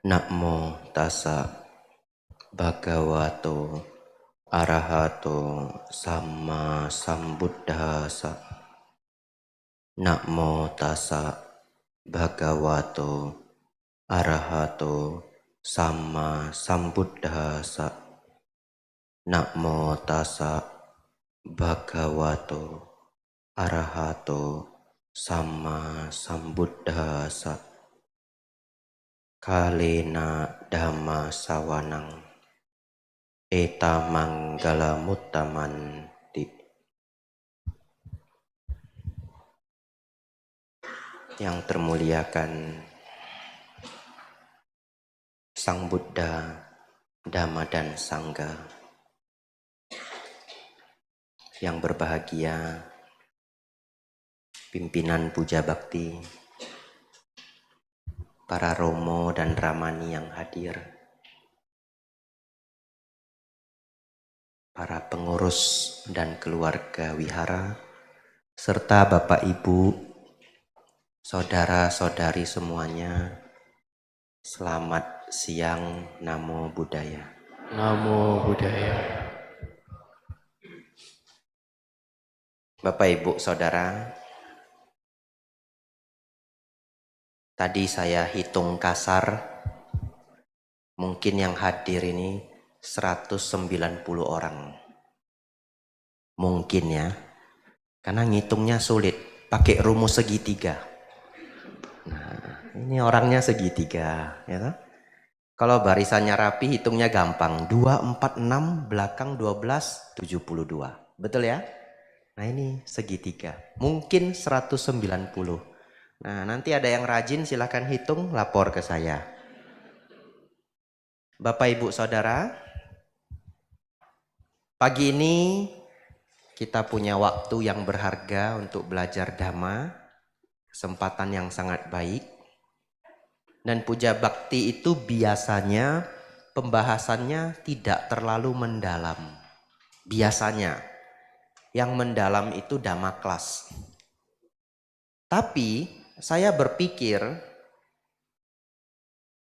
Namo tassa bhagavato arahato samma sambuddhassa. Namo tassa bhagavato arahato samma sambuddhassa. Namo tassa bhagavato arahato samma sambuddhassa. Kalena dhamma sawanang eta manggala muttamanti. Yang termuliakan Sang Buddha, Dhamma dan Sangha. Yang berbahagia pimpinan puja bakti, para romo dan ramani yang hadir, para pengurus dan keluarga wihara, serta Bapak Ibu, saudara-saudari semuanya, selamat siang. Namo Buddhaya. Namo Buddhaya. Bapak Ibu Saudara, tadi saya hitung kasar, mungkin yang hadir ini 190 orang. Mungkin ya, karena ngitungnya sulit, pakai rumus segitiga. Nah, ini orangnya segitiga, ya kan? Kalau barisannya rapi, hitungnya gampang. 2, 4, 6, belakang 12, 72. Betul ya? Nah ini segitiga. Mungkin 190. Nah nanti ada yang rajin, silahkan hitung, lapor ke saya. Bapak Ibu Saudara, pagi ini kita punya waktu yang berharga untuk belajar Dhamma. Kesempatan yang sangat baik. Dan puja bakti itu biasanya pembahasannya tidak terlalu mendalam. Biasanya yang mendalam itu Dhamma kelas. Tapi saya berpikir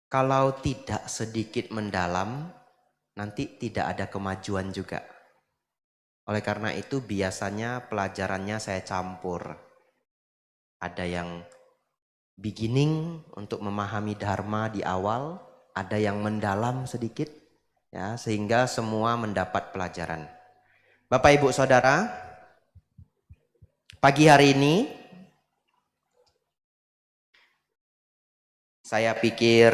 kalau tidak sedikit mendalam nanti tidak ada kemajuan juga. Oleh karena itu biasanya pelajarannya saya campur. Ada yang beginning untuk memahami Dharma di awal, ada yang mendalam sedikit ya, sehingga semua mendapat pelajaran. Bapak Ibu Saudara, pagi hari ini saya pikir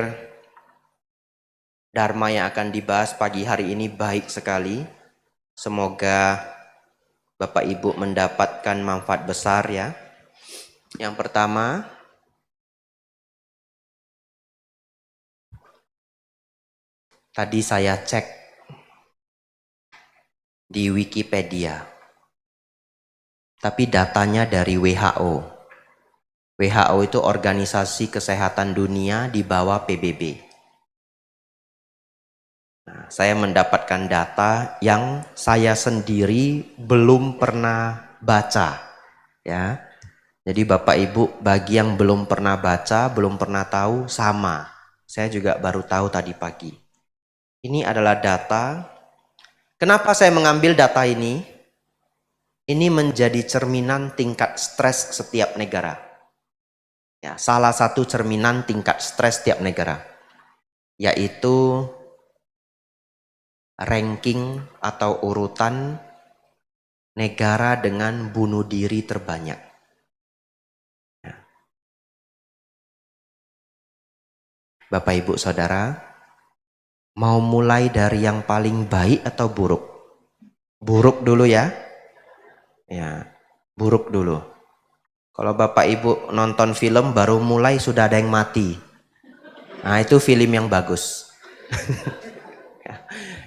Dharma yang akan dibahas pagi hari ini baik sekali. Semoga Bapak Ibu mendapatkan manfaat besar ya. Yang pertama, tadi saya cek di Wikipedia, tapi datanya dari WHO. WHO itu Organisasi Kesehatan Dunia di bawah PBB. Nah, saya mendapatkan data yang saya sendiri belum pernah baca, ya. Jadi Bapak Ibu, bagi yang belum pernah baca, belum pernah tahu, sama. Saya juga baru tahu tadi pagi. Ini adalah data. Kenapa saya mengambil data ini? Ini menjadi cerminan tingkat stres setiap negara. Ya, salah satu cerminan tingkat stres setiap negara, yaitu ranking atau urutan negara dengan bunuh diri terbanyak. Ya. Bapak Ibu Saudara, mau mulai dari yang paling baik atau buruk? Buruk dulu ya. Ya, buruk dulu. Kalau Bapak Ibu nonton film baru mulai sudah ada yang mati. Nah, itu film yang bagus.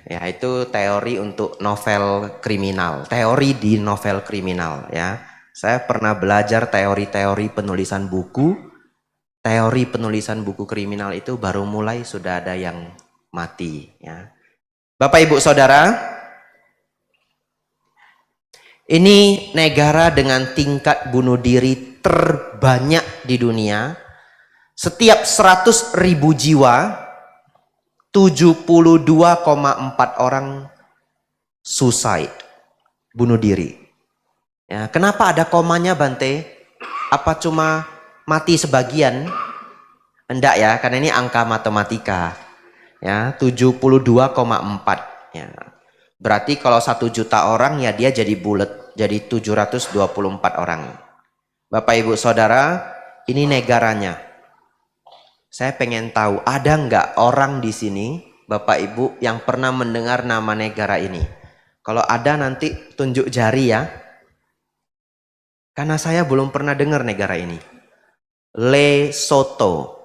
Ya, itu teori untuk novel kriminal. Teori di novel kriminal ya. Saya pernah belajar teori-teori penulisan buku. Teori penulisan buku kriminal itu baru mulai sudah ada yang mati ya. Bapak Ibu Saudara, ini negara dengan tingkat bunuh diri terbanyak di dunia. Setiap 100.000 jiwa 72,4 orang suicide, bunuh diri. Ya, kenapa ada komanya Bante? Apa cuma mati sebagian? Enggak ya, karena ini angka matematika. Ya, 72,4. Ya. Berarti kalau 1 juta orang ya dia jadi bulat, jadi 724 orang. Bapak Ibu Saudara, ini negaranya. Saya pengen tahu, ada nggak orang di sini, Bapak Ibu, yang pernah mendengar nama negara ini? Kalau ada nanti tunjuk jari ya. Karena saya belum pernah dengar negara ini. Lesotho.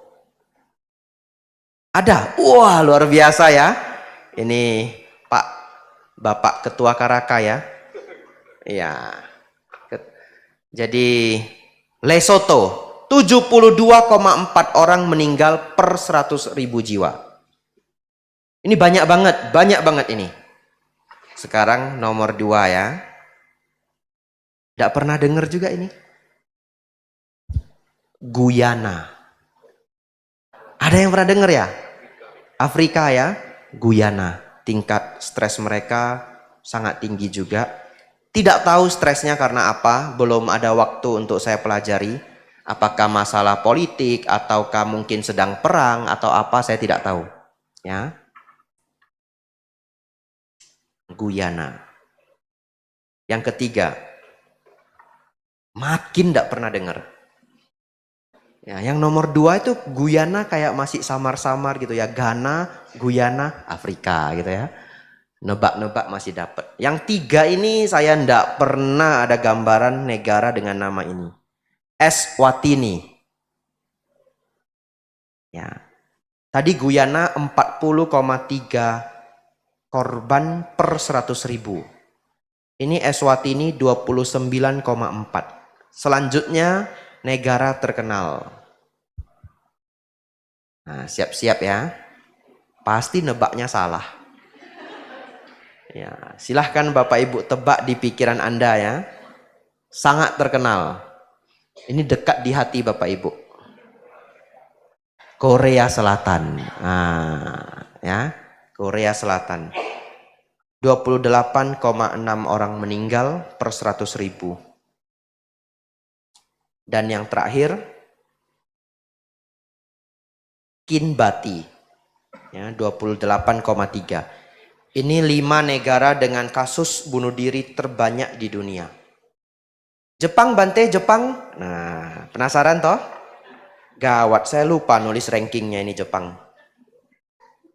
Ada? Wah, luar biasa ya. Ini Pak Bapak Ketua Karaka ya. Iya. Jadi Lesotho, 72,4 orang meninggal per 100.000 jiwa. Ini banyak banget ini. Sekarang nomor 2 ya. Tidak pernah dengar juga ini. Guyana. Ada yang pernah dengar ya? Afrika ya, Guyana. Tingkat stres mereka sangat tinggi juga. Tidak tahu stresnya karena apa, belum ada waktu untuk saya pelajari. Apakah masalah politik, ataukah mungkin sedang perang, atau apa, saya tidak tahu. Ya, Guyana. Yang ketiga, makin tidak pernah dengar. Ya, yang nomor 2 itu Guyana kayak masih samar-samar gitu ya. Ghana, Guyana, Afrika gitu ya. Nebak-nebak masih dapat. Yang 3 ini saya ndak pernah ada gambaran negara dengan nama ini. Eswatini. Ya. Tadi Guyana 40,3 korban per 100.000. Ini Eswatini 29,4. Selanjutnya negara terkenal. Nah, siap-siap ya. Pasti nebaknya salah. Ya, silahkan Bapak Ibu tebak di pikiran Anda ya. Sangat terkenal. Ini dekat di hati Bapak Ibu. Korea Selatan. Nah, ya. Korea Selatan. 28,6 orang meninggal per 100.000. Dan yang terakhir, Kinbati, ya, 28,3. Ini 5 negara dengan kasus bunuh diri terbanyak di dunia. Jepang Bante, Jepang. Nah, penasaran toh? Gawat, saya lupa nulis rankingnya ini Jepang.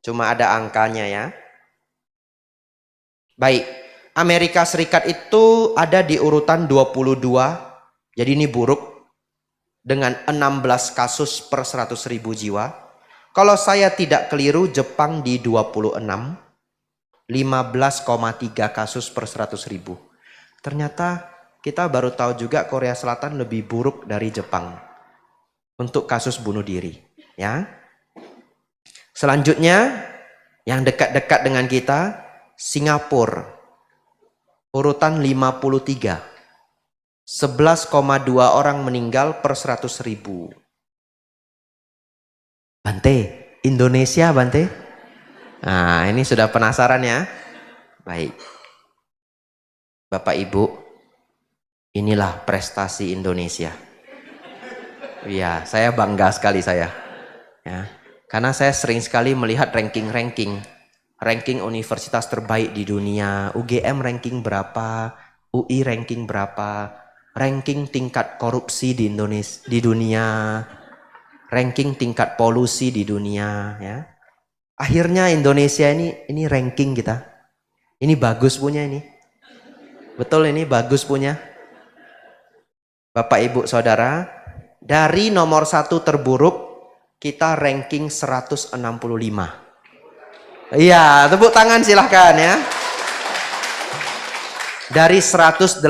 Cuma ada angkanya ya. Baik, Amerika Serikat itu ada di urutan 22. Jadi ini buruk. Dengan 16 kasus per 100.000 jiwa. Kalau saya tidak keliru, Jepang di 26, 15,3 kasus per 100.000. Ternyata kita baru tahu juga Korea Selatan lebih buruk dari Jepang untuk kasus bunuh diri. Ya. Selanjutnya, yang dekat-dekat dengan kita, Singapura, urutan 53. 11,2 orang meninggal per 100.000. Bante, Indonesia Bante. Nah, ini sudah penasaran ya? Baik. Bapak Ibu, inilah prestasi Indonesia. Iya, saya bangga sekali saya. Ya, karena saya sering sekali melihat ranking universitas terbaik di dunia. UGM ranking berapa, UI ranking berapa, ranking tingkat korupsi di Indonesia, di dunia, ranking tingkat polusi di dunia, ya. Akhirnya Indonesia ini ranking kita. Ini bagus punya ini. Betul, ini bagus punya. Bapak Ibu Saudara, dari nomor 1 terburuk kita ranking 165. Iya, tepuk tangan silahkan ya. Dari 184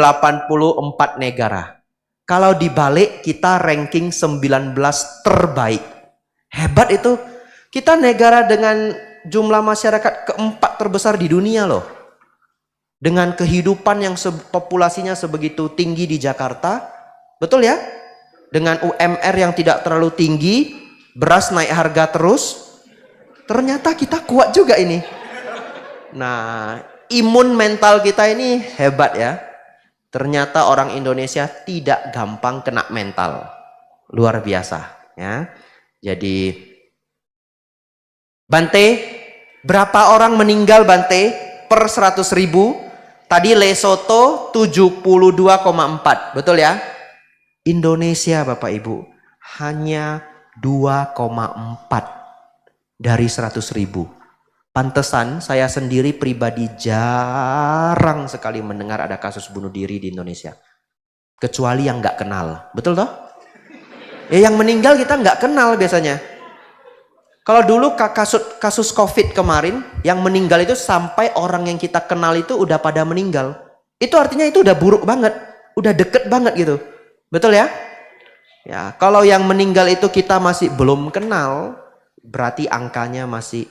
negara. Kalau dibalik kita ranking 19 terbaik. Hebat itu. Kita negara dengan jumlah masyarakat keempat terbesar di dunia loh. Dengan kehidupan yang populasinya sebegitu tinggi di Jakarta. Betul ya? Dengan UMR yang tidak terlalu tinggi. Beras naik harga terus. Ternyata kita kuat juga ini. Nah, imun mental kita ini hebat ya. Ternyata orang Indonesia tidak gampang kena mental. Luar biasa ya. Jadi Bante, berapa orang meninggal Bante per 100.000? Tadi Lesotho 72,4, betul ya? Indonesia Bapak Ibu hanya 2,4 dari 100.000. Pantesan saya sendiri pribadi jarang sekali mendengar ada kasus bunuh diri di Indonesia. Kecuali yang nggak kenal, betul toh? Ya yang meninggal kita nggak kenal biasanya. Kalau dulu kasus COVID kemarin, yang meninggal itu sampai orang yang kita kenal itu udah pada meninggal. Itu artinya itu udah buruk banget, udah deket banget gitu. Betul ya? Ya, kalau yang meninggal itu kita masih belum kenal, berarti angkanya masih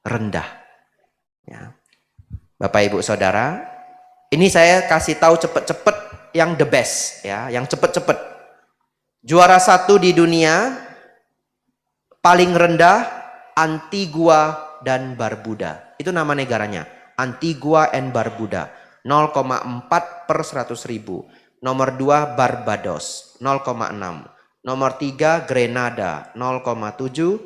rendah. Ya. Bapak Ibu Saudara, ini saya kasih tahu cepet-cepet yang the best ya, yang cepet-cepet. Juara 1 di dunia paling rendah Antigua dan Barbuda. Itu nama negaranya. Antigua and Barbuda. 0,4 per 100.000. Nomor 2 Barbados. 0,6. Nomor 3 Grenada. 0,7.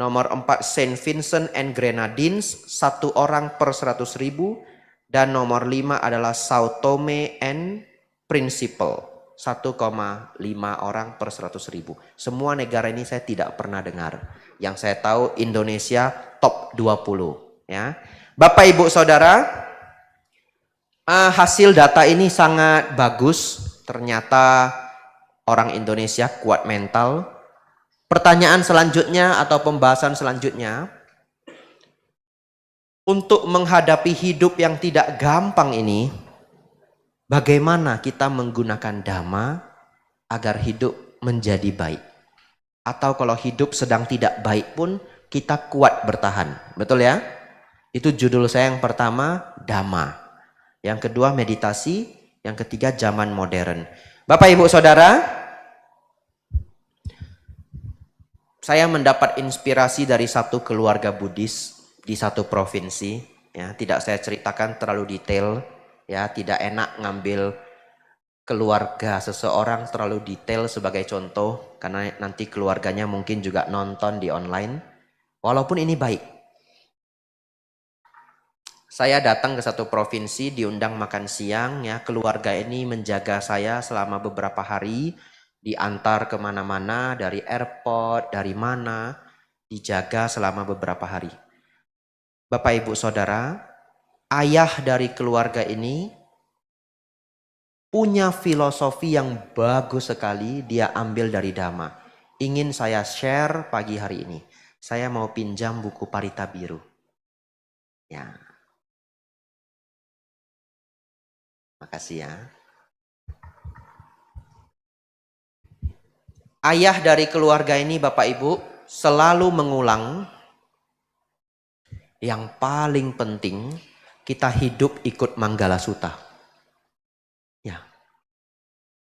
Nomor 4 Saint Vincent and Grenadines. 1 orang per 100.000. Dan nomor 5 adalah Sao Tome and Principe. 1,5 orang per 100.000. Semua negara ini saya tidak pernah dengar. Yang saya tahu Indonesia top 20 ya. Bapak Ibu Saudara, hasil data ini sangat bagus. Ternyata orang Indonesia kuat mental. Pertanyaan selanjutnya atau pembahasan selanjutnya, untuk menghadapi hidup yang tidak gampang ini, bagaimana kita menggunakan dhamma agar hidup menjadi baik? Atau kalau hidup sedang tidak baik pun kita kuat bertahan. Betul ya? Itu judul saya yang pertama, dhamma. Yang kedua meditasi, yang ketiga zaman modern. Bapak Ibu Saudara, saya mendapat inspirasi dari satu keluarga Buddhis di satu provinsi. Ya, tidak saya ceritakan terlalu detail. Ya, tidak enak ngambil keluarga seseorang terlalu detail sebagai contoh, karena nanti keluarganya mungkin juga nonton di online. Walaupun ini baik. Saya datang ke satu provinsi, diundang makan siang, ya keluarga ini menjaga saya selama beberapa hari, diantar kemana-mana, dari airport, dari mana, dijaga selama beberapa hari. Bapak Ibu Saudara, ayah dari keluarga ini punya filosofi yang bagus sekali, dia ambil dari Dhamma. Ingin saya share pagi hari ini. Saya mau pinjam buku Parita Biru. Ya. Makasih ya. Ayah dari keluarga ini Bapak Ibu selalu mengulang, yang paling penting kita hidup ikut Manggala Sutta. Ya.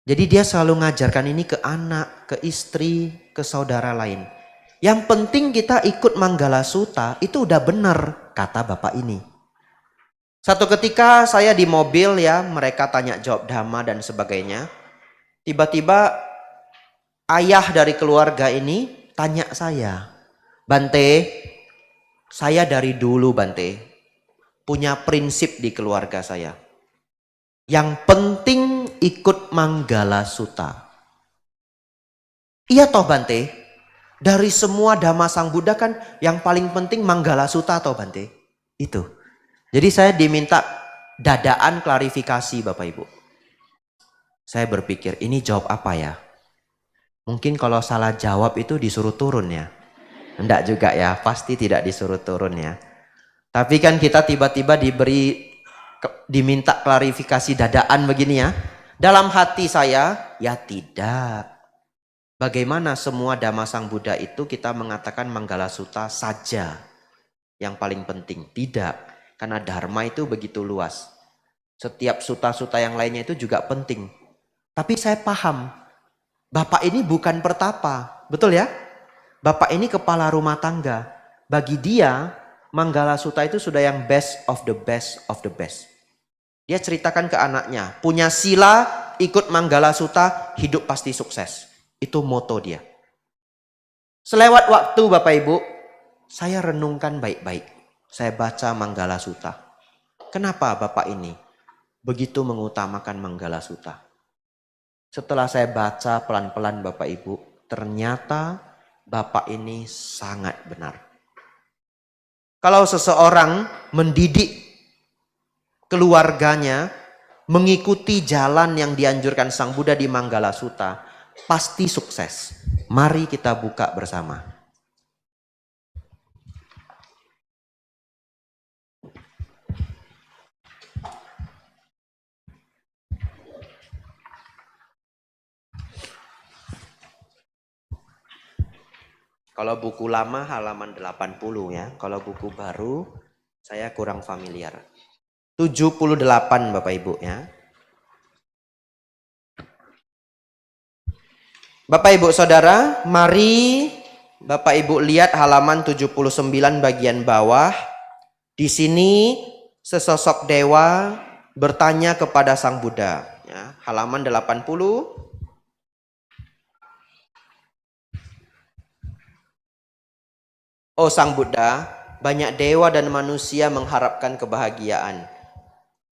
Jadi dia selalu ngajarkan ini ke anak, ke istri, ke saudara lain. Yang penting kita ikut Manggala Sutta, itu udah benar, kata bapak ini. Satu ketika saya di mobil ya, mereka tanya jawab dhamma dan sebagainya. Tiba-tiba ayah dari keluarga ini tanya saya, Bante, saya dari dulu Bante, punya prinsip di keluarga saya. Yang penting ikut Manggala Sutta. Iya toh Bante, dari semua Dhamma Sang Buddha kan yang paling penting Manggala Sutta toh Bante. Itu. Jadi saya diminta dadaan klarifikasi Bapak Ibu. Saya berpikir ini jawab apa ya? Mungkin kalau salah jawab itu disuruh turun ya. Enggak juga ya, pasti tidak disuruh turun ya. Tapi kan kita tiba-tiba diminta klarifikasi dadaan begini ya. Dalam hati saya, ya tidak. Bagaimana semua Dhamma Sang Buddha itu kita mengatakan Manggala Sutta saja yang paling penting? Tidak. Karena Dharma itu begitu luas. Setiap sutta-sutta yang lainnya itu juga penting. Tapi saya paham, Bapak ini bukan pertapa. Betul ya? Bapak ini kepala rumah tangga. Bagi dia, Manggalasutta itu sudah yang best of the best of the best. Dia ceritakan ke anaknya, punya sila, ikut Manggalasutta, hidup pasti sukses. Itu moto dia. Selewat waktu Bapak Ibu, saya renungkan baik-baik. Saya baca Manggalasutta. Kenapa Bapak ini begitu mengutamakan Manggalasutta? Setelah saya baca pelan-pelan Bapak Ibu, ternyata Bapak ini sangat benar. Kalau seseorang mendidik keluarganya mengikuti jalan yang dianjurkan Sang Buddha di Manggalasutta, pasti sukses. Mari kita buka bersama. Kalau buku lama halaman 80 ya. Kalau buku baru saya kurang familiar. 78 Bapak Ibu ya. Bapak Ibu Saudara, mari Bapak Ibu lihat halaman 79 bagian bawah. Di sini sesosok dewa bertanya kepada Sang Buddha ya. Halaman 80. Oh Sang Buddha, banyak dewa dan manusia mengharapkan kebahagiaan,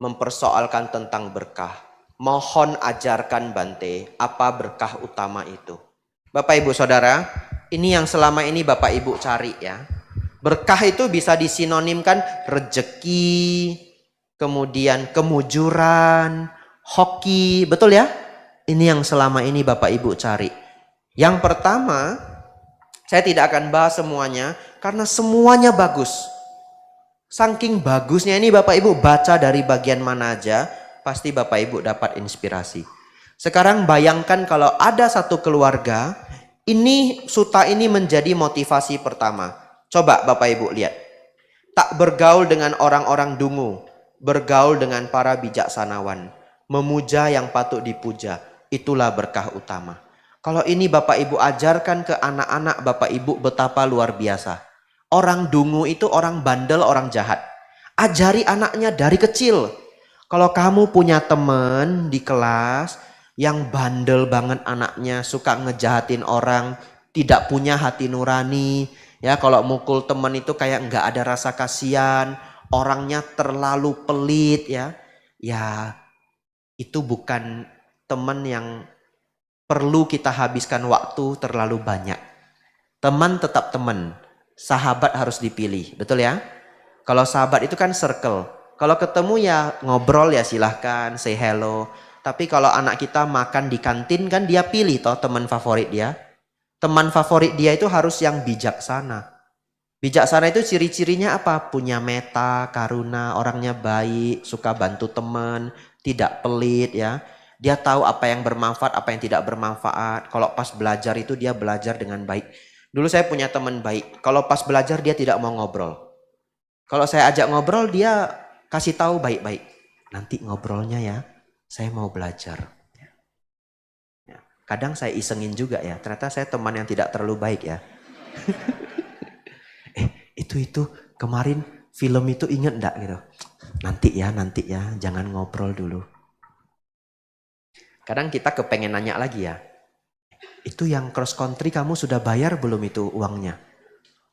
mempersoalkan tentang berkah. Mohon ajarkan Bante, apa berkah utama itu? Bapak Ibu Saudara, ini yang selama ini Bapak Ibu cari ya. Berkah itu bisa disinonimkan rejeki, kemudian kemujuran, hoki, betul ya? Ini yang selama ini Bapak Ibu cari. Yang pertama, saya tidak akan bahas semuanya karena semuanya bagus. Saking bagusnya ini Bapak Ibu baca dari bagian mana aja, pasti Bapak Ibu dapat inspirasi. Sekarang bayangkan kalau ada satu keluarga, ini sutta ini menjadi motivasi pertama. Coba Bapak Ibu lihat. Tak bergaul dengan orang-orang dungu, bergaul dengan para bijaksanawan, memuja yang patut dipuja, itulah berkah utama. Kalau ini Bapak Ibu ajarkan ke anak-anak Bapak Ibu betapa luar biasa. Orang dungu itu orang bandel, orang jahat. Ajari anaknya dari kecil. Kalau kamu punya teman di kelas yang bandel banget anaknya, suka ngejahatin orang, tidak punya hati nurani. Ya, kalau mukul teman itu kayak nggak ada rasa kasihan, orangnya terlalu pelit ya. Ya, itu bukan teman yang perlu kita habiskan waktu terlalu banyak. Teman tetap teman. Sahabat harus dipilih. Betul ya? Kalau sahabat itu kan circle. Kalau ketemu ya ngobrol ya silahkan. Say hello. Tapi kalau anak kita makan di kantin kan dia pilih toh teman favorit dia. Teman favorit dia itu harus yang bijaksana. Bijaksana itu ciri-cirinya apa? Punya meta, karuna, orangnya baik, suka bantu teman, tidak pelit ya. Dia tahu apa yang bermanfaat, apa yang tidak bermanfaat. Kalau pas belajar itu dia belajar dengan baik. Dulu saya punya teman baik. Kalau pas belajar dia tidak mau ngobrol. Kalau saya ajak ngobrol dia kasih tahu baik-baik. Nanti ngobrolnya ya, saya mau belajar. Ya. Kadang saya isengin juga ya. Ternyata saya teman yang tidak terlalu baik ya. itu kemarin film itu inget enggak gitu. Nanti ya, jangan ngobrol dulu. Kadang kita kepengen nanya lagi ya. Itu yang cross country kamu sudah bayar belum itu uangnya?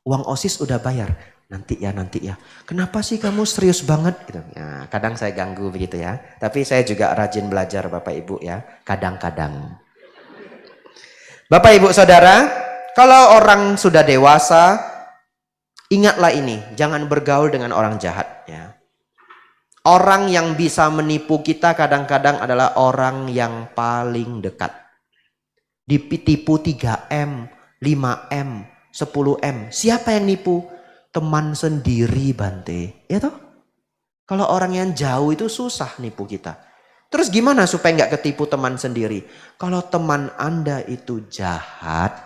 Uang OSIS udah bayar? Nanti ya. Kenapa sih kamu serius banget? Gitu. Ya, kadang saya ganggu begitu ya. Tapi saya juga rajin belajar Bapak Ibu ya. Kadang-kadang. Bapak Ibu Saudara, kalau orang sudah dewasa, ingatlah ini. Jangan bergaul dengan orang jahat ya. Orang yang bisa menipu kita kadang-kadang adalah orang yang paling dekat. Ditipu 3M, 5M, 10M. Siapa yang nipu? Teman sendiri Bante. Ya toh? Kalau orang yang jauh itu susah nipu kita. Terus gimana supaya nggak ketipu teman sendiri? Kalau teman Anda itu jahat,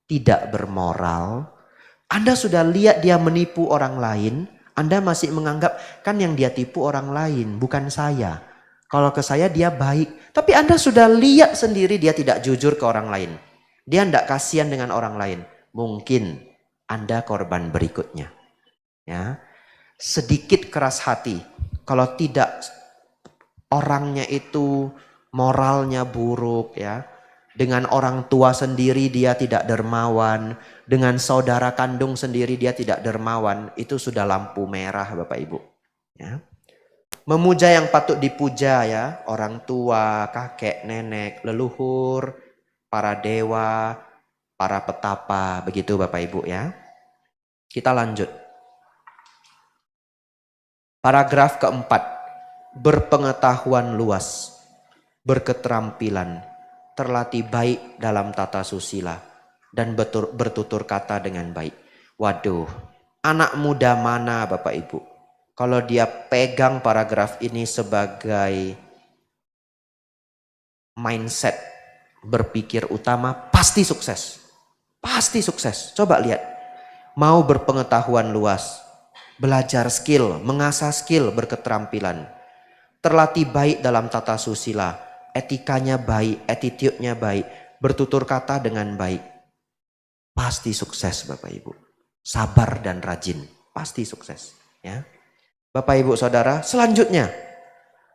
tidak bermoral, Anda sudah lihat dia menipu orang lain, Anda masih menganggap kan yang dia tipu orang lain, bukan saya. Kalau ke saya dia baik. Tapi Anda sudah lihat sendiri dia tidak jujur ke orang lain. Dia tidak kasihan dengan orang lain. Mungkin Anda korban berikutnya. Ya. Sedikit keras hati. Kalau tidak orangnya itu moralnya buruk ya. Dengan orang tua sendiri dia tidak dermawan. Dengan saudara kandung sendiri dia tidak dermawan. Itu sudah lampu merah Bapak Ibu. Ya. Memuja yang patut dipuja ya. Orang tua, kakek, nenek, leluhur, para dewa, para petapa. Begitu Bapak Ibu ya. Kita lanjut. Paragraf keempat. Berpengetahuan luas. Berketerampilan. Terlatih baik dalam tata susila. Dan bertutur kata dengan baik. Waduh, anak muda mana Bapak Ibu? Kalau dia pegang paragraf ini sebagai mindset berpikir utama, pasti sukses. Pasti sukses. Coba lihat. Mau berpengetahuan luas. Belajar skill, mengasah skill, berketerampilan. Terlatih baik dalam tata susila. Etikanya baik, attitude-nya baik. Bertutur kata dengan baik. Pasti sukses Bapak Ibu. Sabar dan rajin. Pasti sukses. Ya. Bapak Ibu Saudara, selanjutnya.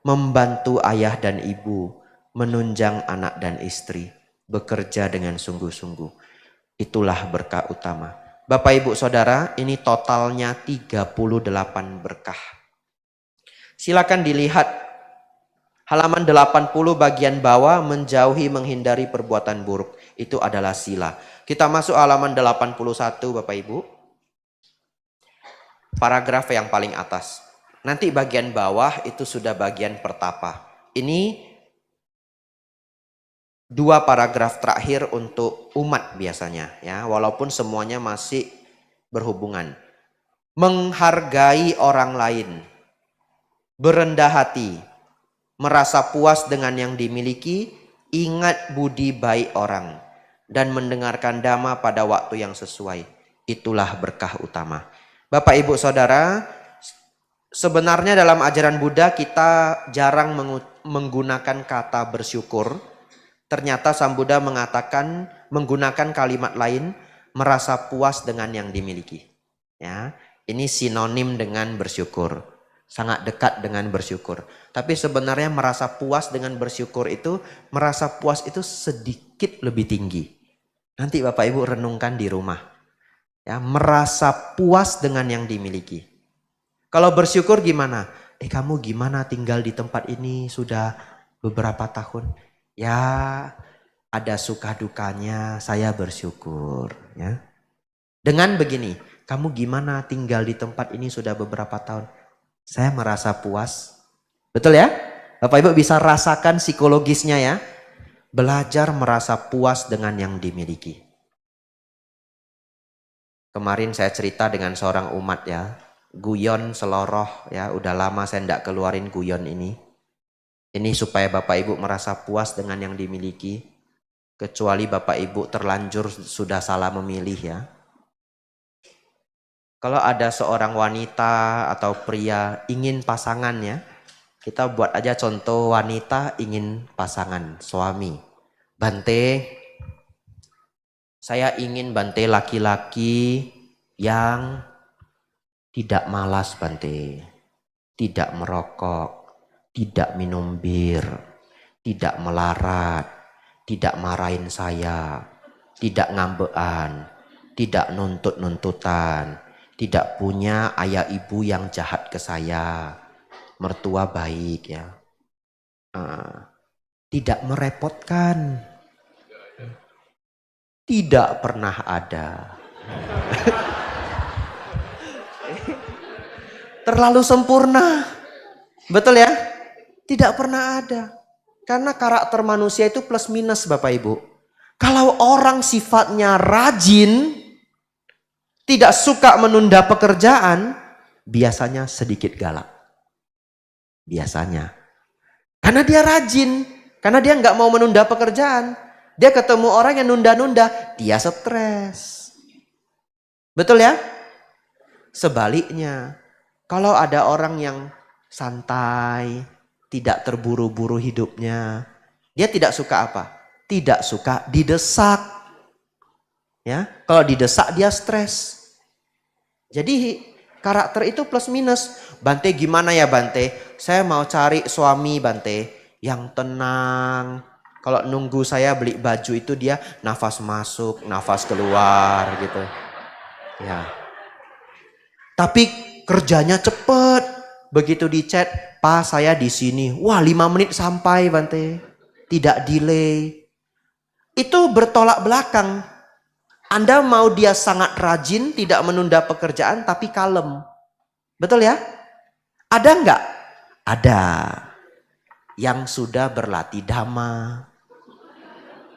Membantu ayah dan ibu. Menunjang anak dan istri. Bekerja dengan sungguh-sungguh. Itulah berkah utama. Bapak Ibu Saudara, ini totalnya 38 berkah. Silakan dilihat halaman 80 bagian bawah, menjauhi menghindari perbuatan buruk. Itu adalah sila. Kita masuk halaman 81 Bapak Ibu. Paragraf yang paling atas. Nanti bagian bawah itu sudah bagian pertapa. Ini 2 paragraf terakhir untuk umat biasanya ya, walaupun semuanya masih berhubungan. Menghargai orang lain, berendah hati, merasa puas dengan yang dimiliki, ingat budi baik orang, dan mendengarkan dhamma pada waktu yang sesuai. Itulah berkah utama. Bapak Ibu Saudara, sebenarnya dalam ajaran Buddha kita jarang menggunakan kata bersyukur. Ternyata Sang Buddha menggunakan kalimat lain, merasa puas dengan yang dimiliki. Ya, ini sinonim dengan bersyukur. Sangat dekat dengan bersyukur. Tapi sebenarnya merasa puas dengan bersyukur itu, merasa puas itu sedikit lebih tinggi. Nanti Bapak Ibu renungkan di rumah. Ya, merasa puas dengan yang dimiliki. Kalau bersyukur gimana? Kamu gimana tinggal di tempat ini sudah beberapa tahun? Ya, ada suka dukanya, saya bersyukur. Ya. Dengan begini, kamu gimana tinggal di tempat ini sudah beberapa tahun? Saya merasa puas. Betul ya? Bapak Ibu bisa rasakan psikologisnya ya. Belajar merasa puas dengan yang dimiliki. Kemarin saya cerita dengan seorang umat ya. Guyon seloroh ya. Udah lama saya tidak keluarin guyon ini. Ini supaya Bapak Ibu merasa puas dengan yang dimiliki. Kecuali Bapak Ibu terlanjur sudah salah memilih ya. Kalau ada seorang wanita atau pria ingin pasangan ya. Kita buat aja contoh wanita ingin pasangan suami. Bante, saya ingin Bante laki-laki yang tidak malas Bante. Tidak merokok. Tidak minum bir, tidak melarat, tidak marahin saya, tidak ngambean, tidak nuntut-nuntutan, tidak punya ayah ibu yang jahat ke saya, mertua baik ya, tidak merepotkan, tidak pernah ada. Terlalu sempurna, betul ya? Tidak pernah ada. Karena karakter manusia itu plus minus Bapak Ibu. Kalau orang sifatnya rajin, tidak suka menunda pekerjaan, biasanya sedikit galak. Biasanya. Karena dia rajin. Karena dia nggak mau menunda pekerjaan. Dia ketemu orang yang nunda-nunda, dia stres. Betul ya? Sebaliknya, kalau ada orang yang santai, tidak terburu-buru hidupnya. Dia tidak suka apa? Tidak suka didesak. Ya, kalau didesak dia stres. Jadi karakter itu plus minus. Bante gimana ya Bante? Saya mau cari suami Bante yang tenang. Kalau nunggu saya beli baju itu dia nafas masuk, nafas keluar gitu. Ya. Tapi kerjanya cepet. Begitu di chat, "Pak, saya di sini." Wah, 5 menit sampai Bante. Tidak delay. Itu bertolak belakang. Anda mau dia sangat rajin, tidak menunda pekerjaan, tapi kalem. Betul ya? Ada enggak? Ada. Yang sudah berlatih dhamma.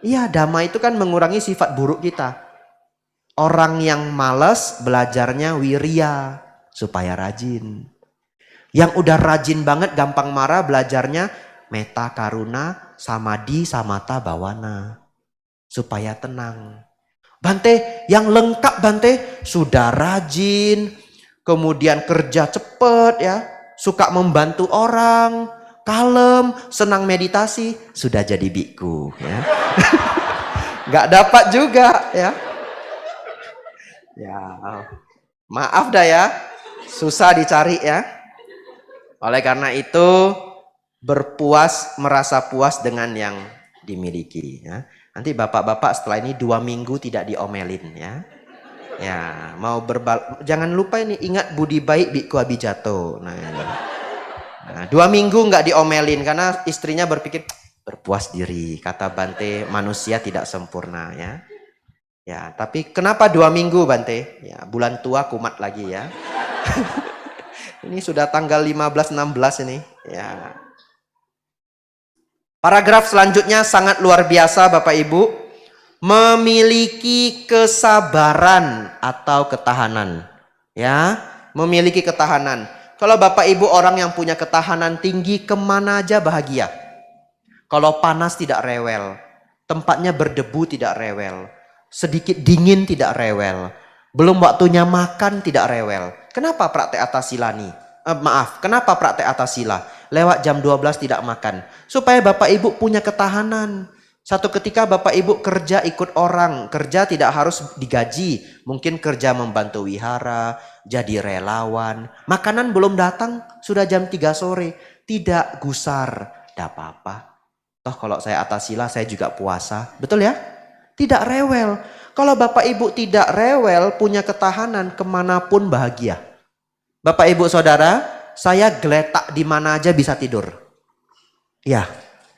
Iya, dhamma itu kan mengurangi sifat buruk kita. Orang yang malas belajarnya wirya supaya rajin. Yang udah rajin banget gampang marah belajarnya metta karuna samadhi samata bawana supaya tenang. Bante yang lengkap Bante sudah rajin, kemudian kerja cepet ya, suka membantu orang, kalem, senang meditasi, sudah jadi biku ya. Gak dapat juga ya. Ya, maaf dah ya, susah dicari ya. Oleh karena itu merasa puas dengan yang dimiliki ya. Nanti bapak-bapak setelah ini 2 minggu tidak diomelin ya. Ya, mau jangan lupa ini ingat budi baik biku abijato. Nah, 2 minggu nggak diomelin karena istrinya berpikir berpuas diri. Kata Bante, manusia tidak sempurna ya. Ya, tapi kenapa 2 minggu Bante? Ya, bulan tua kumat lagi ya. Ini sudah tanggal 15-16 ini. Ya. Paragraf selanjutnya sangat luar biasa Bapak Ibu. Memiliki kesabaran atau ketahanan. Ya, memiliki ketahanan. Kalau Bapak Ibu orang yang punya ketahanan tinggi, kemana aja bahagia. Kalau panas tidak rewel. Tempatnya berdebu tidak rewel. Sedikit dingin tidak rewel. Belum waktunya makan tidak rewel. Kenapa praktek atasila nih? Kenapa praktek atasila? Lewat jam 12 tidak makan. Supaya Bapak Ibu punya ketahanan. Satu ketika Bapak Ibu kerja ikut orang. Kerja tidak harus digaji. Mungkin kerja membantu wihara. Jadi relawan. Makanan belum datang. Sudah jam 3 sore. Tidak gusar. Tidak apa-apa. Toh kalau saya atasila saya juga puasa. Betul ya? Tidak rewel. Kalau Bapak Ibu tidak rewel, punya ketahanan, kemanapun bahagia. Bapak Ibu Saudara, saya geletak di mana aja bisa tidur. Ya,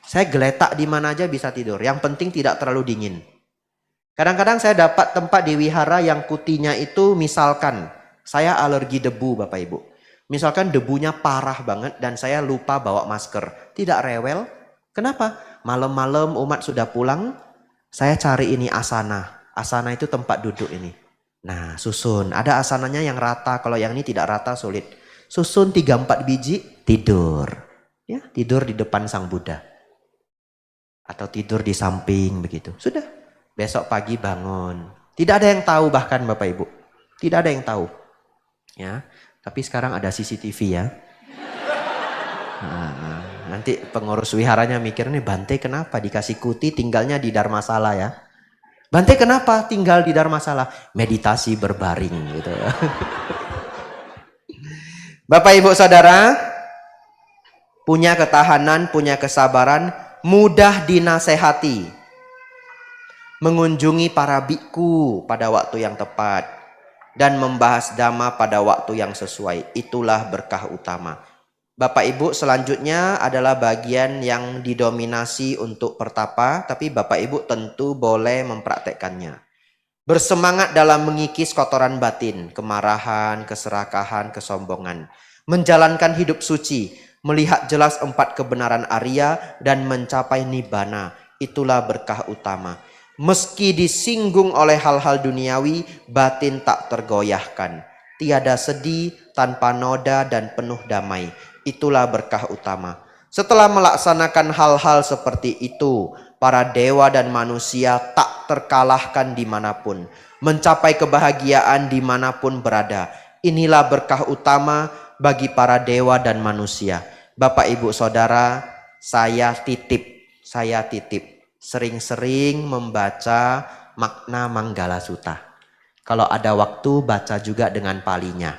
saya geletak di mana aja bisa tidur. Yang penting tidak terlalu dingin. Kadang-kadang saya dapat tempat di wihara yang kutinya itu misalkan, saya alergi debu Bapak Ibu. Misalkan debunya parah banget dan saya lupa bawa masker. Tidak rewel. Kenapa? Malam-malam umat sudah pulang. Saya cari ini asana. Asana itu tempat duduk ini. Nah susun. Ada asananya yang rata. Kalau yang ini tidak rata sulit. Susun 3-4 biji. Tidur. Ya, tidur di depan Sang Buddha. Atau tidur di samping begitu. Sudah. Besok pagi bangun. Tidak ada yang tahu bahkan Bapak Ibu. Tidak ada yang tahu. Ya. Tapi sekarang ada CCTV ya. Nanti pengurus wiharanya mikir nih Bante kenapa dikasih kuti tinggalnya di Dharmasala ya. Bante kenapa tinggal di Dharmasala? Meditasi berbaring gitu. Bapak Ibu Saudara, punya ketahanan, punya kesabaran, mudah dinasehati. Mengunjungi para biku pada waktu yang tepat dan membahas dhamma pada waktu yang sesuai. Itulah berkah utama. Bapak Ibu selanjutnya adalah bagian yang didominasi untuk pertapa, tapi Bapak Ibu tentu boleh mempraktekkannya. Bersemangat dalam mengikis kotoran batin, kemarahan, keserakahan, kesombongan. Menjalankan hidup suci, melihat jelas 4 kebenaran Arya dan mencapai nibbana. Itulah berkah utama. Meski disinggung oleh hal-hal duniawi, batin tak tergoyahkan. Tiada sedih, tanpa noda dan penuh damai. Itulah berkah utama. Setelah melaksanakan hal-hal seperti itu, para dewa dan manusia tak terkalahkan dimanapun. Mencapai kebahagiaan dimanapun berada. Inilah berkah utama bagi para dewa dan manusia. Bapak Ibu Saudara, saya titip. Sering-sering membaca makna Manggala Sutta. Kalau ada waktu, baca juga dengan palinya.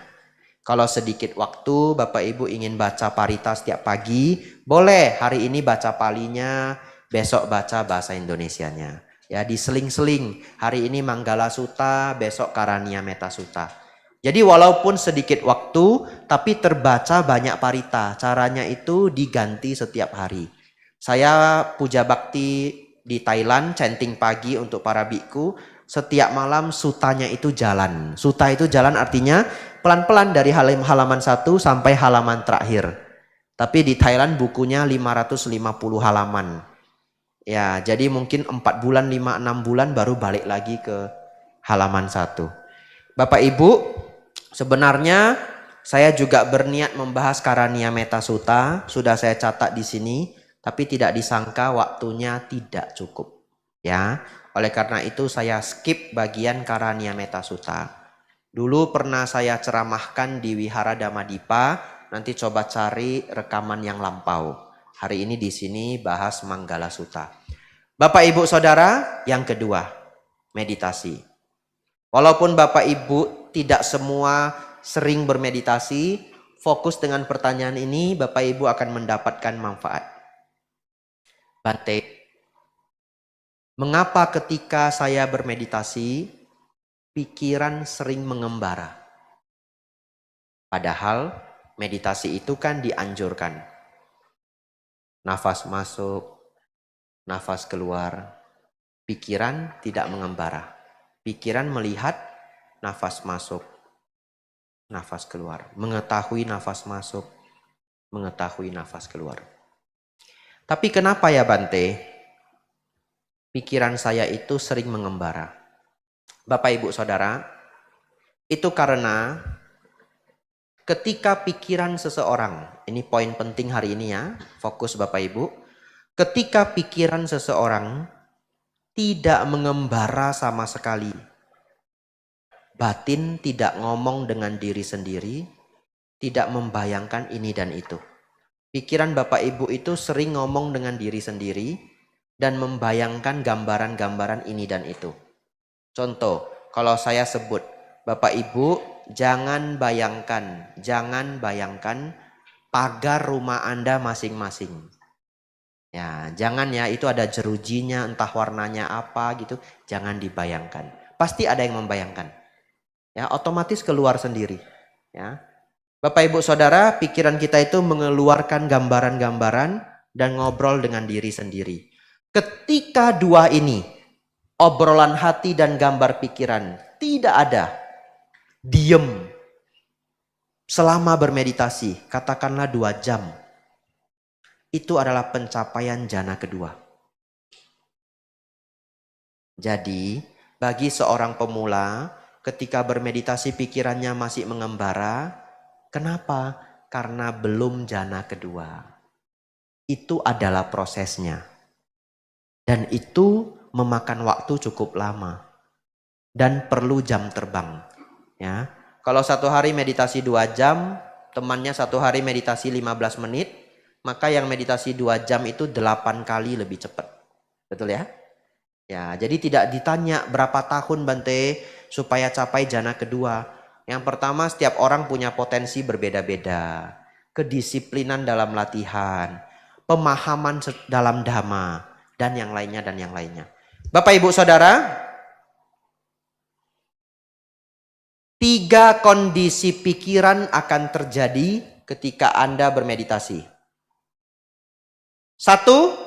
Kalau sedikit waktu, Bapak Ibu ingin baca parita setiap pagi, boleh hari ini baca palinya, besok baca bahasa Indonesianya. Ya, diseling-seling. Hari ini Manggala Sutta, besok Karania Metta Sutta. Jadi walaupun sedikit waktu, tapi terbaca banyak parita. Caranya itu diganti setiap hari. Saya puja bakti di Thailand, chanting pagi untuk para biku. Setiap malam sutanya itu jalan. Suta itu jalan artinya pelan-pelan dari halaman 1 sampai halaman terakhir. Tapi di Thailand bukunya 550 halaman. Ya, jadi mungkin 4 bulan, 5-6 bulan baru balik lagi ke halaman 1. Bapak Ibu, sebenarnya saya juga berniat membahas Karania Metta Sutta. Sudah saya catat di sini, tapi tidak disangka waktunya tidak cukup. Ya, oleh karena itu saya skip bagian Karania Metta Sutta. Dulu pernah saya ceramahkan di Wihara Dhamadipa, nanti coba cari rekaman yang lampau. Hari ini di sini bahas Manggala Sutta. Bapak Ibu Saudara, yang kedua, meditasi. Walaupun Bapak Ibu tidak semua sering bermeditasi, fokus dengan pertanyaan ini, Bapak Ibu akan mendapatkan manfaat. Bante, mengapa ketika saya bermeditasi, pikiran sering mengembara? Padahal meditasi itu kan dianjurkan. Nafas masuk, nafas keluar, pikiran tidak mengembara. Pikiran melihat nafas masuk, nafas keluar. Mengetahui nafas masuk, mengetahui nafas keluar. Tapi kenapa ya Bante? Pikiran saya itu sering mengembara. Bapak Ibu Saudara, itu karena ketika pikiran seseorang, ini poin penting hari ini ya, fokus Bapak Ibu. Ketika pikiran seseorang tidak mengembara sama sekali, batin tidak ngomong dengan diri sendiri, tidak membayangkan ini dan itu. Pikiran Bapak Ibu itu sering ngomong dengan diri sendiri dan membayangkan gambaran-gambaran ini dan itu. Contoh, kalau saya sebut, Bapak Ibu jangan bayangkan pagar rumah Anda masing-masing. Ya, jangan ya, itu ada jerujinya, entah warnanya apa gitu, jangan dibayangkan. Pasti ada yang membayangkan. Ya, otomatis keluar sendiri. Ya. Bapak Ibu Saudara, pikiran kita itu mengeluarkan gambaran-gambaran dan ngobrol dengan diri sendiri. Ketika dua ini, obrolan hati dan gambar pikiran, tidak ada, diem. Selama bermeditasi, katakanlah 2 jam. Itu adalah pencapaian jana kedua. Jadi, bagi seorang pemula, ketika bermeditasi pikirannya masih mengembara, kenapa? Karena belum jana kedua. Itu adalah prosesnya. Dan itu memakan waktu cukup lama. Dan perlu jam terbang. Ya. Kalau 1 hari meditasi 2 jam, temannya 1 hari meditasi 15 menit, maka yang meditasi 2 jam itu 8 kali lebih cepat. Betul ya? Ya, jadi tidak ditanya berapa tahun Bante supaya capai jana kedua. Yang pertama, setiap orang punya potensi berbeda-beda. Kedisiplinan dalam latihan, pemahaman dalam dhamma, dan yang lainnya dan yang lainnya. Bapak Ibu Saudara, 3 kondisi pikiran akan terjadi ketika Anda bermeditasi. 1,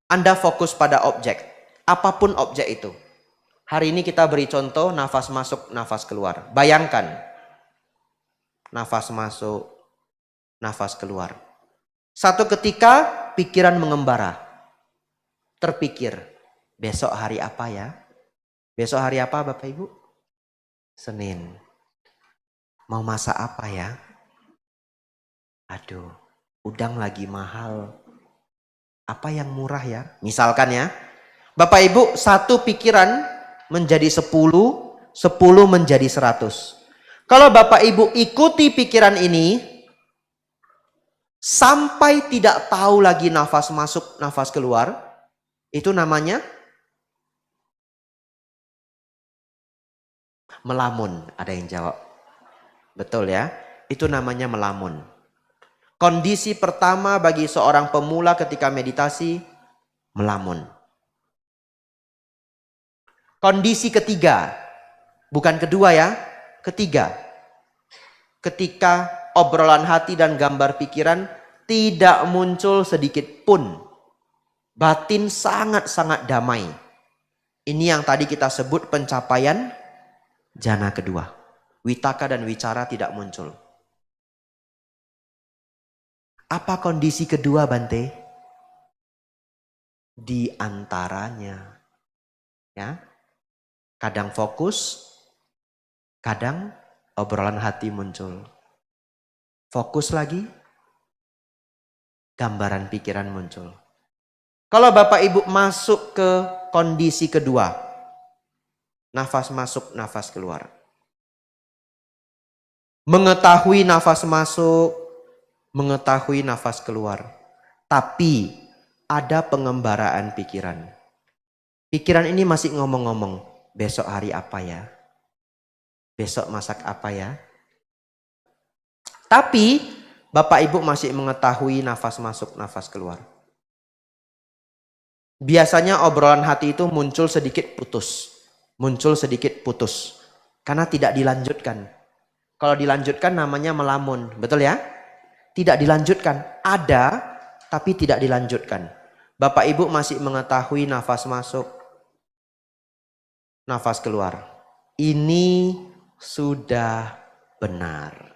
Anda fokus pada objek, apapun objek itu. Hari ini kita beri contoh nafas masuk, nafas keluar. Bayangkan, nafas masuk, nafas keluar. Satu ketika pikiran mengembara, terpikir, besok hari apa ya? Besok hari apa Bapak Ibu? Senin. Mau masak apa ya? Aduh, udang lagi mahal. Apa yang murah ya? Misalkan ya. Bapak Ibu, 1 pikiran menjadi 10, 10 menjadi 100. Kalau Bapak Ibu ikuti pikiran ini, sampai tidak tahu lagi nafas masuk, nafas keluar, itu namanya Melamun, ada yang jawab. Betul ya? Itu namanya melamun. Kondisi pertama bagi seorang pemula ketika meditasi, melamun. Kondisi ketiga, bukan kedua ya, ketiga. Ketika obrolan hati dan gambar pikiran tidak muncul sedikit pun. Batin sangat-sangat damai. Ini yang tadi kita sebut pencapaian jana kedua. Witaka dan wicara tidak muncul. Apa kondisi kedua, Bante? Di antaranya. Ya. Kadang fokus, kadang obrolan hati muncul. Fokus lagi, gambaran pikiran muncul. Kalau Bapak Ibu masuk ke kondisi kedua, nafas masuk, nafas keluar. Mengetahui nafas masuk, mengetahui nafas keluar. Tapi ada pengembaraan pikiran. Pikiran ini masih ngomong-ngomong, besok hari apa ya? Besok masak apa ya? Tapi Bapak Ibu masih mengetahui nafas masuk, nafas keluar. Biasanya obrolan hati itu muncul sedikit putus. Muncul sedikit putus. Karena tidak dilanjutkan. Kalau dilanjutkan namanya melamun. Betul ya? Tidak dilanjutkan. Ada, tapi tidak dilanjutkan. Bapak Ibu masih mengetahui nafas masuk, nafas keluar. Ini sudah benar.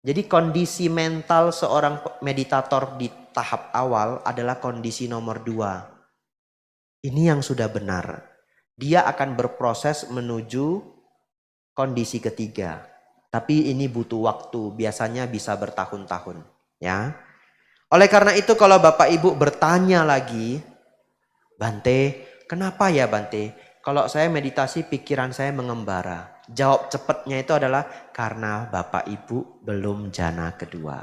Jadi kondisi mental seorang meditator di tahap awal adalah kondisi nomor 2. Ini yang sudah benar. Dia akan berproses menuju kondisi ketiga. Tapi ini butuh waktu. Biasanya bisa bertahun-tahun. Ya. Oleh karena itu kalau Bapak Ibu bertanya lagi, Bante, kenapa ya Bante? Kalau saya meditasi pikiran saya mengembara. Jawab cepatnya itu adalah karena Bapak Ibu belum jana kedua.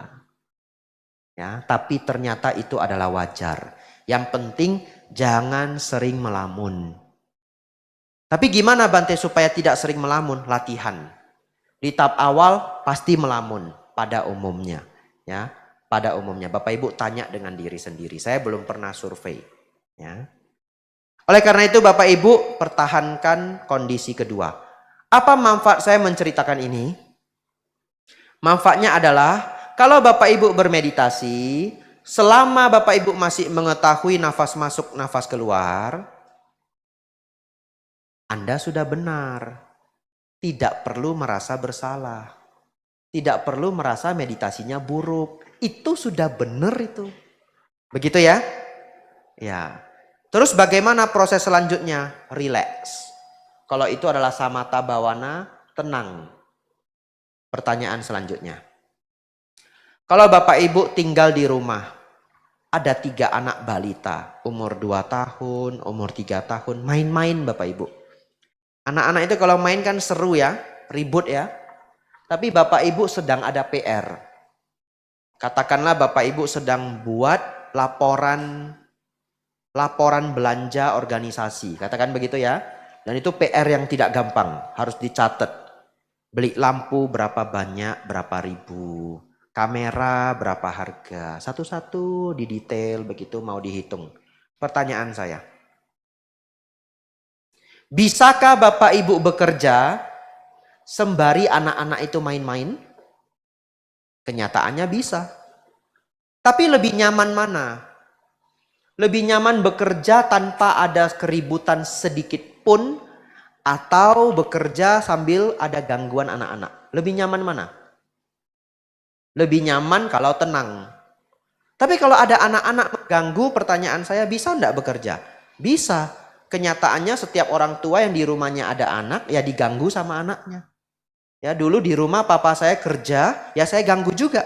Ya, tapi ternyata itu adalah wajar. Yang penting jangan sering melamun. Tapi gimana Bante supaya tidak sering melamun? Latihan. Di tahap awal pasti melamun pada umumnya. Ya, pada umumnya. Bapak Ibu tanya dengan diri sendiri. Saya belum pernah survei. Ya. Oleh karena itu Bapak Ibu pertahankan kondisi kedua. Apa manfaat saya menceritakan ini? Manfaatnya adalah kalau Bapak Ibu bermeditasi, selama Bapak Ibu masih mengetahui nafas masuk, nafas keluar, Anda sudah benar. Tidak perlu merasa bersalah. Tidak perlu merasa meditasinya buruk. Itu sudah benar itu. Begitu ya? Ya. Terus bagaimana proses selanjutnya? Relax. Kalau itu adalah samatha bhavana, tenang. Pertanyaan selanjutnya. Kalau Bapak Ibu tinggal di rumah, ada 3 anak balita, umur 2 tahun, umur 3 tahun, main-main Bapak Ibu. Anak-anak itu kalau main kan seru ya, ribut ya. Tapi Bapak Ibu sedang ada PR. Katakanlah Bapak Ibu sedang buat laporan belanja organisasi. Katakan begitu ya. Dan itu PR yang tidak gampang, harus dicatat. Beli lampu berapa banyak, berapa ribu. Kamera berapa harga. Satu-satu didetail begitu mau dihitung. Pertanyaan saya. Bisakah Bapak Ibu bekerja sembari anak-anak itu main-main? Kenyataannya bisa. Tapi lebih nyaman mana? Lebih nyaman bekerja tanpa ada keributan sedikit pun atau bekerja sambil ada gangguan anak-anak? Lebih nyaman mana? Lebih nyaman kalau tenang. Tapi kalau ada anak-anak mengganggu, pertanyaan saya, bisa enggak bekerja? Bisa. Kenyataannya setiap orang tua yang di rumahnya ada anak, ya diganggu sama anaknya. Ya dulu di rumah papa saya kerja, ya saya ganggu juga.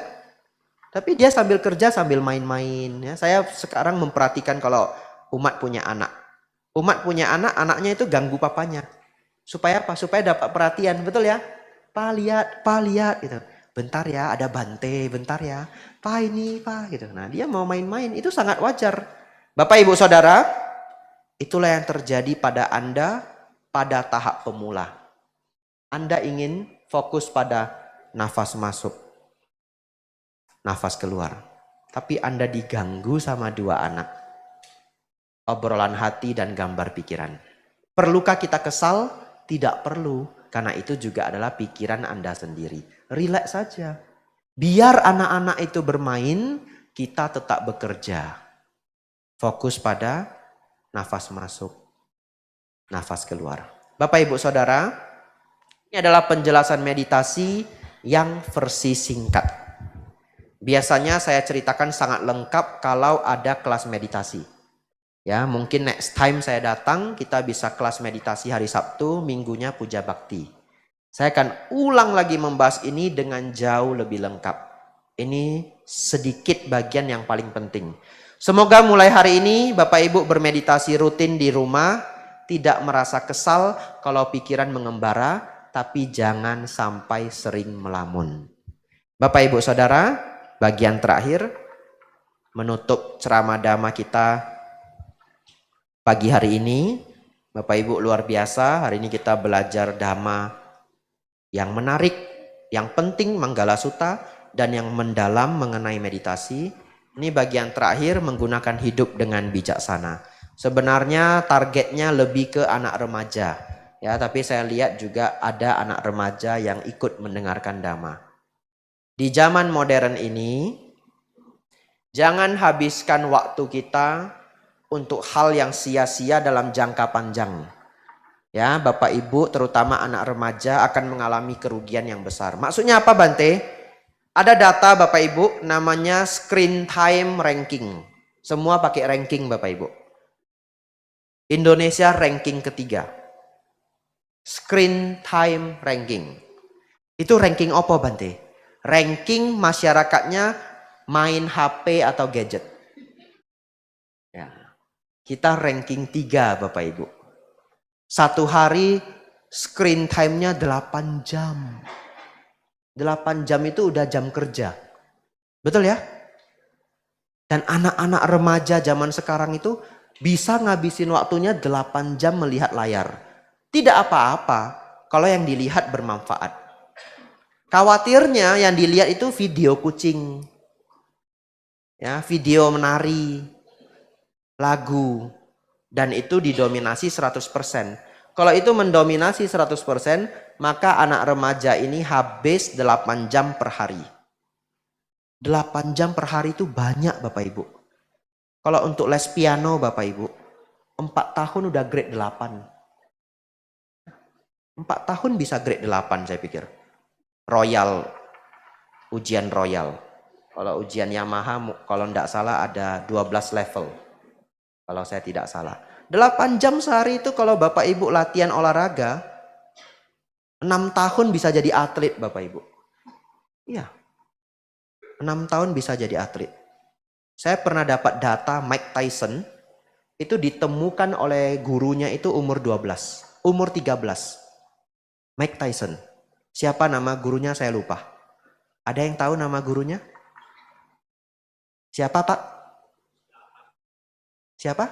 Tapi dia sambil kerja sambil main-main. Ya, saya sekarang memperhatikan kalau umat punya anak. Umat punya anak, anaknya itu ganggu papanya. Supaya apa? Supaya dapat perhatian, betul ya? Pa lihat gitu. Bentar ya, ada Bante, bentar ya. Pa ini, pa gitu. Nah, dia mau main-main, itu sangat wajar. Bapak Ibu Saudara, itulah yang terjadi pada Anda pada tahap pemula. Anda ingin fokus pada nafas masuk, nafas keluar. Tapi Anda diganggu sama dua anak. Obrolan hati dan gambar pikiran. Perlukah kita kesal? Tidak perlu. Karena itu juga adalah pikiran Anda sendiri. Rileks saja. Biar anak-anak itu bermain, kita tetap bekerja. Fokus pada nafas masuk, nafas keluar. Bapak Ibu Saudara, ini adalah penjelasan meditasi yang versi singkat. Biasanya saya ceritakan sangat lengkap kalau ada kelas meditasi. Ya, mungkin next time saya datang kita bisa kelas meditasi hari Sabtu, minggunya puja bakti. Saya akan ulang lagi membahas ini dengan jauh lebih lengkap. Ini sedikit bagian yang paling penting. Semoga mulai hari ini Bapak Ibu bermeditasi rutin di rumah, tidak merasa kesal kalau pikiran mengembara, tapi jangan sampai sering melamun. Bapak Ibu Saudara, bagian terakhir menutup ceramah dhamma kita pagi hari ini. Bapak Ibu luar biasa, hari ini kita belajar dhamma yang menarik, yang penting Manggala Sutta, dan yang mendalam mengenai meditasi. Ini bagian terakhir, menggunakan hidup dengan bijaksana. Sebenarnya targetnya lebih ke anak remaja, ya, tapi saya lihat juga ada anak remaja yang ikut mendengarkan dhamma. Di zaman modern ini, jangan habiskan waktu kita untuk hal yang sia-sia dalam jangka panjang. Ya, Bapak Ibu terutama anak remaja akan mengalami kerugian yang besar. Maksudnya apa, Bante? Ada data Bapak Ibu namanya screen time ranking. Semua pakai ranking Bapak Ibu. Indonesia ranking ketiga. Screen time ranking. Itu ranking apa, Bante? Ranking masyarakatnya main HP atau gadget. Ya. Kita ranking 3 Bapak Ibu. Satu hari screen time-nya 8 jam. 8 jam itu udah jam kerja. Betul ya? Dan anak-anak remaja zaman sekarang itu bisa ngabisin waktunya 8 jam melihat layar. Tidak apa-apa kalau yang dilihat bermanfaat. Khawatirnya yang dilihat itu video kucing. Ya, video menari, lagu, dan itu didominasi 100%. Kalau itu mendominasi 100%, maka anak remaja ini habis 8 jam per hari. 8 jam per hari itu banyak Bapak Ibu. Kalau untuk les piano Bapak Ibu, 4 tahun udah grade 8. 4 tahun bisa grade 8 saya pikir. Royal, ujian royal. Kalau ujian Yamaha, kalau tidak salah ada 12 level. Kalau saya tidak salah. 8 jam sehari itu kalau Bapak Ibu latihan olahraga, 6 tahun bisa jadi atlet Bapak Ibu. Iya. 6 tahun bisa jadi atlet. Saya pernah dapat data Mike Tyson, itu ditemukan oleh gurunya itu umur 12. Umur 13. Mike Tyson. Siapa nama gurunya saya lupa. Ada yang tahu nama gurunya? Siapa Pak? Siapa?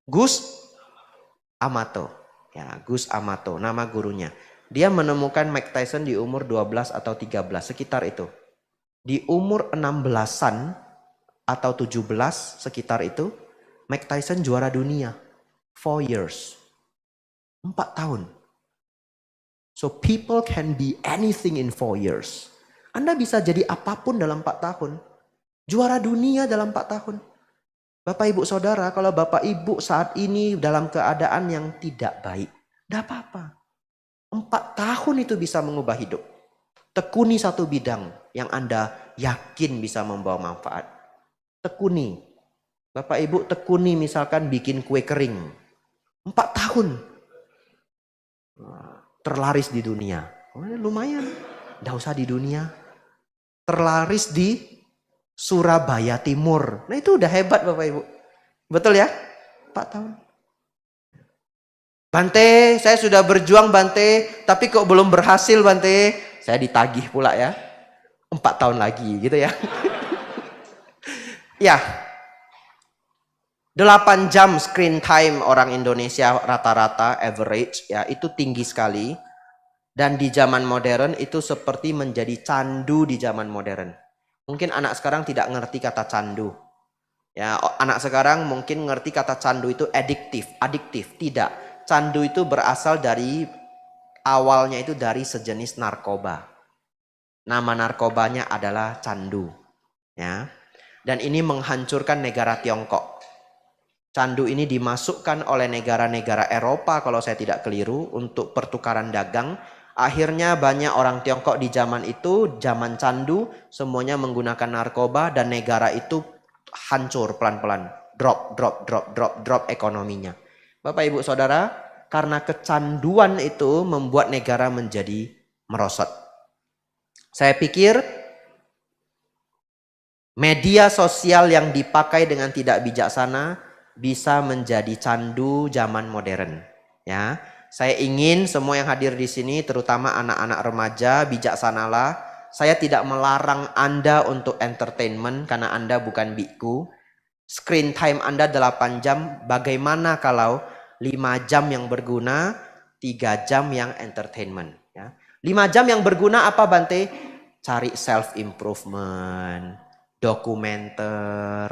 Gus Amato. Ya, Gus Amato nama gurunya. Dia menemukan Mike Tyson di umur 12 atau 13, sekitar itu. Di umur 16-an atau 17 sekitar itu, Mike Tyson juara dunia. 4 years. 4 tahun. So people can be anything in 4 years. Anda bisa jadi apapun dalam 4 tahun. Juara dunia dalam 4 tahun. Bapak Ibu Saudara, kalau Bapak Ibu saat ini dalam keadaan yang tidak baik, tidak apa-apa. 4 tahun itu bisa mengubah hidup. Tekuni satu bidang yang Anda yakin bisa membawa manfaat. Tekuni. Bapak Ibu tekuni misalkan bikin kue kering. 4 tahun. Terlaris di dunia. Oh, lumayan. Tidak usah di dunia. Terlaris di Surabaya Timur. Nah itu udah hebat Bapak Ibu. Betul ya? 4 tahun. Bante, saya sudah berjuang Bante, tapi kok belum berhasil Bante. Saya ditagih pula ya. 4 tahun lagi gitu ya. Ya. 8 jam screen time orang Indonesia rata-rata average ya itu tinggi sekali. Dan di zaman modern itu seperti menjadi candu di zaman modern. Mungkin anak sekarang tidak ngerti kata candu. Ya, anak sekarang mungkin ngerti kata candu itu adiktif. Tidak. Candu itu berasal dari awalnya itu dari sejenis narkoba. Nama narkobanya adalah candu. Ya. Dan ini menghancurkan negara Tiongkok. Candu ini dimasukkan oleh negara-negara Eropa kalau saya tidak keliru untuk pertukaran dagang. Akhirnya banyak orang Tiongkok di zaman itu, zaman candu, semuanya menggunakan narkoba dan negara itu hancur pelan-pelan. Drop ekonominya. Bapak Ibu Saudara, karena kecanduan itu membuat negara menjadi merosot. Saya pikir media sosial yang dipakai dengan tidak bijaksana bisa menjadi candu zaman modern. Ya, saya ingin semua yang hadir di sini, terutama anak-anak remaja, bijaksanalah. Saya tidak melarang Anda untuk entertainment karena Anda bukan biku. Screen time Anda 8 jam, bagaimana kalau 5 jam yang berguna, 3 jam yang entertainment. Ya. 5 jam yang berguna apa Bante? Cari self improvement, dokumenter,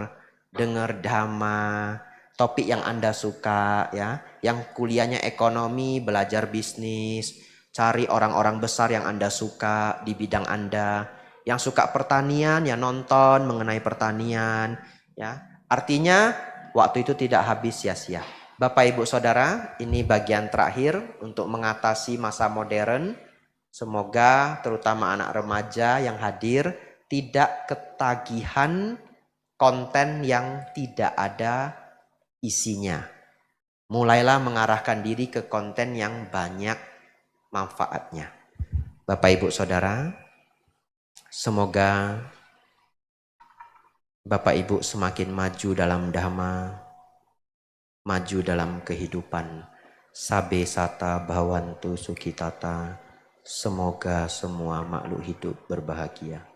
dengar dhamma, topik yang Anda suka ya, yang kuliahnya ekonomi, belajar bisnis, cari orang-orang besar yang Anda suka di bidang Anda, yang suka pertanian ya nonton mengenai pertanian ya. Artinya waktu itu tidak habis sia-sia. Bapak Ibu Saudara, ini bagian terakhir untuk mengatasi masa modern. Semoga terutama anak remaja yang hadir tidak ketagihan konten yang tidak ada isinya. Mulailah mengarahkan diri ke konten yang banyak manfaatnya. Bapak Ibu Saudara, semoga Bapak Ibu semakin maju dalam dhamma, maju dalam kehidupan. Sabe sata bhavantu sukhitata. Semoga semua makhluk hidup berbahagia.